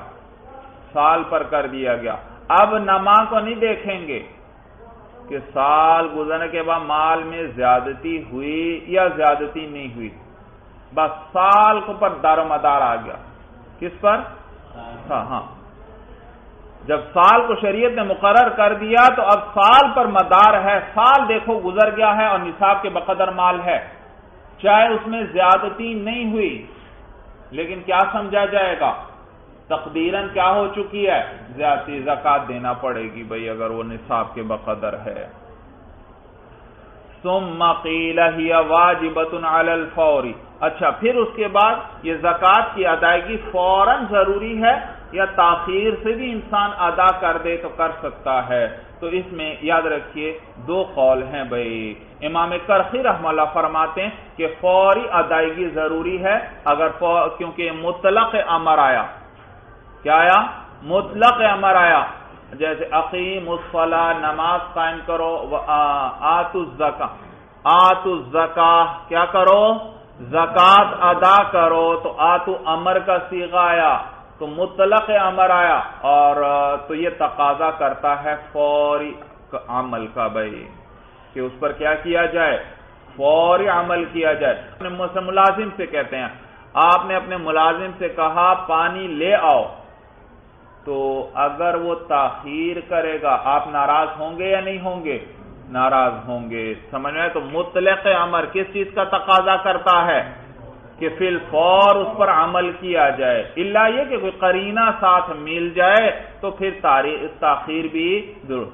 سال پر کر دیا گیا۔ اب نما کو نہیں دیکھیں گے کہ سال گزرنے کے بعد مال میں زیادتی ہوئی یا زیادتی نہیں ہوئی، بس سال کو پر دار و مدار آ گیا۔ کس پر؟ ہاں، جب سال کو شریعت نے مقرر کر دیا تو اب سال پر مدار ہے، سال دیکھو گزر گیا ہے اور نصاب کے بقدر مال ہے، چاہے اس میں زیادتی نہیں ہوئی لیکن کیا سمجھا جائے گا؟ تقدیراً کیا ہو چکی ہے؟ زیادتی، زکوٰۃ دینا پڑے گی بھئی اگر وہ نصاب کے بقدر ہے۔ ثم قیل ہی واجبۃ علی الفور، اچھا پھر اس کے بعد یہ زکوٰۃ کی ادائیگی فوراً ضروری ہے یا تاخیر سے بھی انسان ادا کر دے تو کر سکتا ہے؟ تو اس میں یاد رکھیے دو قول ہیں بھائی۔ امام کرخی رحمہ اللہ فرماتے ہیں کہ فوری ادائیگی ضروری ہے اگر کیونکہ مطلق امر آیا، کیا آیا؟ مطلق امر آیا، جیسے اقیم الصلاۃ، نماز قائم کرو، آتوا الزکاۃ، آتوا الزکاۃ، کیا کرو؟ زکوٰۃ ادا کرو، تو آتو امر کا صیغہ آیا تو مطلق امر آیا، اور تو یہ تقاضا کرتا ہے فوری عمل کا بھائی، کہ اس پر کیا کیا جائے؟ فوری عمل کیا جائے۔ اپنے ملازم سے کہتے ہیں، آپ نے اپنے ملازم سے کہا پانی لے آؤ، تو اگر وہ تاخیر کرے گا آپ ناراض ہوں گے یا نہیں ہوں گے؟ ناراض ہوں گے، سمجھ میں؟ تو مطلق امر کس چیز کا تقاضا کرتا ہے؟ کہ فی الفور اس پر عمل کیا جائے، الا یہ کہ کوئی قرینہ ساتھ مل جائے تو پھر تاخیر بھی ضرور۔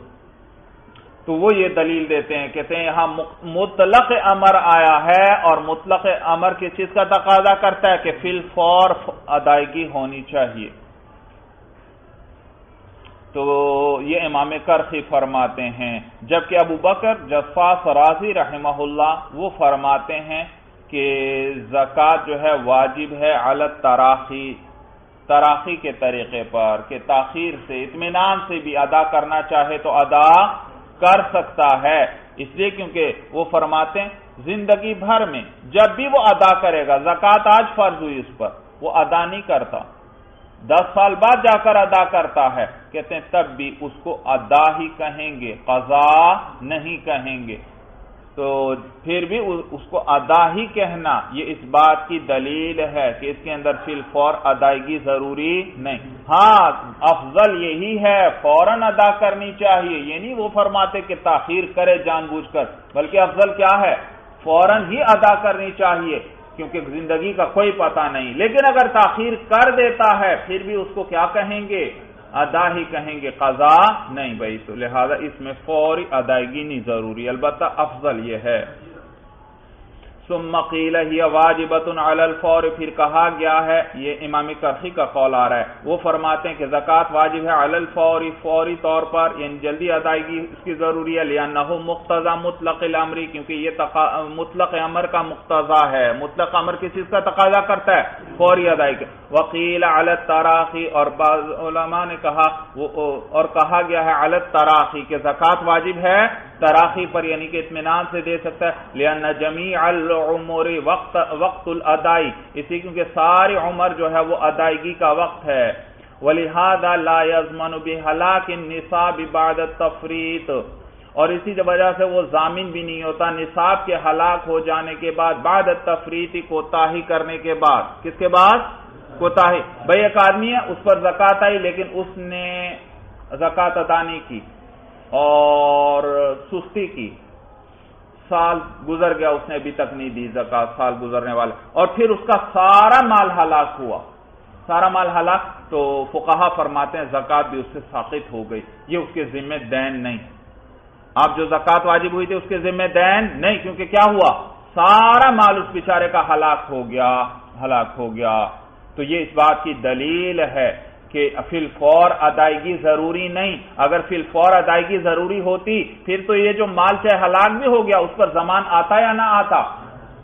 تو وہ یہ دلیل دیتے ہیں، کہتے ہیں یہاں مطلق امر آیا ہے اور مطلق امر کس چیز کا تقاضا کرتا ہے؟ کہ فی الفور ادائیگی ہونی چاہیے۔ تو یہ امام کرخی فرماتے ہیں، جبکہ ابو بکر جفاف رازی رحمہ اللہ وہ فرماتے ہیں کہ زکوٰۃ جو ہے واجب ہے علی التراخی، تراخی کے طریقے پر، کہ تاخیر سے، اطمینان سے بھی ادا کرنا چاہے تو ادا کر سکتا ہے، اس لیے کیونکہ وہ فرماتے ہیں زندگی بھر میں جب بھی وہ ادا کرے گا، زکوٰۃ آج فرض ہوئی اس پر، وہ ادا نہیں کرتا، 10 سال بعد جا کر ادا کرتا ہے، کہتے ہیں تب بھی اس کو ادا ہی کہیں گے، قضا نہیں کہیں گے، تو پھر بھی اس کو ادا ہی کہنا یہ اس بات کی دلیل ہے کہ اس کے اندر فی الفور ادائیگی ضروری نہیں۔ ہاں افضل یہی ہے فوراً ادا کرنی چاہیے، یہ نہیں وہ فرماتے کہ تاخیر کرے جان بوجھ کر، بلکہ افضل کیا ہے؟ فوراً ہی ادا کرنی چاہیے، کیونکہ زندگی کا کوئی پتہ نہیں، لیکن اگر تاخیر کر دیتا ہے پھر بھی اس کو کیا کہیں گے؟ ادا ہی کہیں گے، قضا نہیں بھائی۔ تو لہذا اس میں فوری ادائیگی نہیں ضروری، البتہ افضل یہ ہے۔ ثم قیل ہی واجبۃ علی الفور، پھر کہا گیا ہے، یہ امام کرخی کا قول آ رہا ہے، وہ فرماتے ہیں کہ زکوٰۃ واجب ہے علی الفور، فوری طور پر، یعنی جلدی ادائیگی اس کی ضروری ہے، لأنہ مقتضی مطلق الامر، کیونکہ یہ مطلق امر کا مقتضا ہے، مطلق امر کس چیز کا تقاضا کرتا ہے؟ فوری ادائیگی۔ وقیل علی التراخی، اور بعض علماء نے کہا اور کہا گیا ہے علی التراخی کہ زکوٰۃ واجب ہے تراخی پر، یعنی کہ اطمینان سے دے سکتا ہے، لأن جمیع العمر وقت الادائی، اسی کیونکہ ساری عمر جو ہے وہ ادائیگی کا وقت ہے، ولہذا لا یضمن بہلاک النصاب بعد التفریط، اور اسی وجہ سے وہ ضامن بھی نہیں ہوتا نصاب کے ہلاک ہو جانے کے بعد، بعد التفریط کوتاہی کرنے کے بعد۔ کس کے بعد؟ کوتاہی۔ بھئی ایک آدمی ہے، اس پر زکوٰۃ آئی لیکن اس نے زکوٰۃ ادا نہیں کی اور سستی کی، سال گزر گیا اس نے ابھی تک نہیں دی زکوٰۃ، سال گزرنے والا، اور پھر اس کا سارا مال ہلاک ہوا، سارا مال ہلاک، تو فقہا فرماتے ہیں زکوٰۃ بھی اس سے ساقط ہو گئی، یہ اس کے ذمہ دین نہیں، آپ جو زکوٰۃ واجب ہوئی تھی اس کے ذمہ دین نہیں، کیونکہ کیا ہوا؟ سارا مال اس بیچارے کا ہلاک ہو گیا۔ تو یہ اس بات کی دلیل ہے کہ فی الفور ادائیگی ضروری نہیں، اگر فی الفور ادائیگی ضروری ہوتی پھر تو یہ جو مال چاہے ہلاک بھی ہو گیا اس پر ضمان آتا یا نہ آتا؟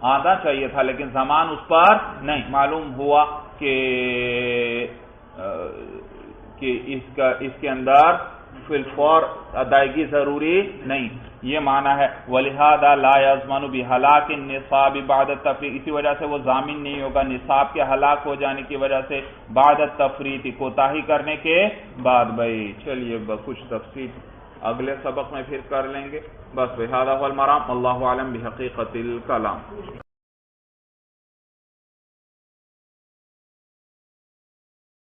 آنا چاہیے تھا، لیکن ضمان اس پر نہیں۔ معلوم ہوا کہ اس کے اندر فی الفور ادائیگی ضروری نہیں، یہ معنی ہے۔ وَلِهَذَا لَا يَضْمَنُ بِهَلَاكِ النِّصَابِ بَعْدَ التَّفْرِيطِ، اسی وجہ سے وہ ضامن نہیں ہوگا نصاب کے ہلاک ہو جانے کی وجہ سے، بعد التفریط کوتاہی کرنے کے بعد۔ بھائی چلیے کچھ تفصیل اگلے سبق میں پھر کر لیں گے، بس بهذا هو المرام، اللہ اعلم بحقیقت الکلام۔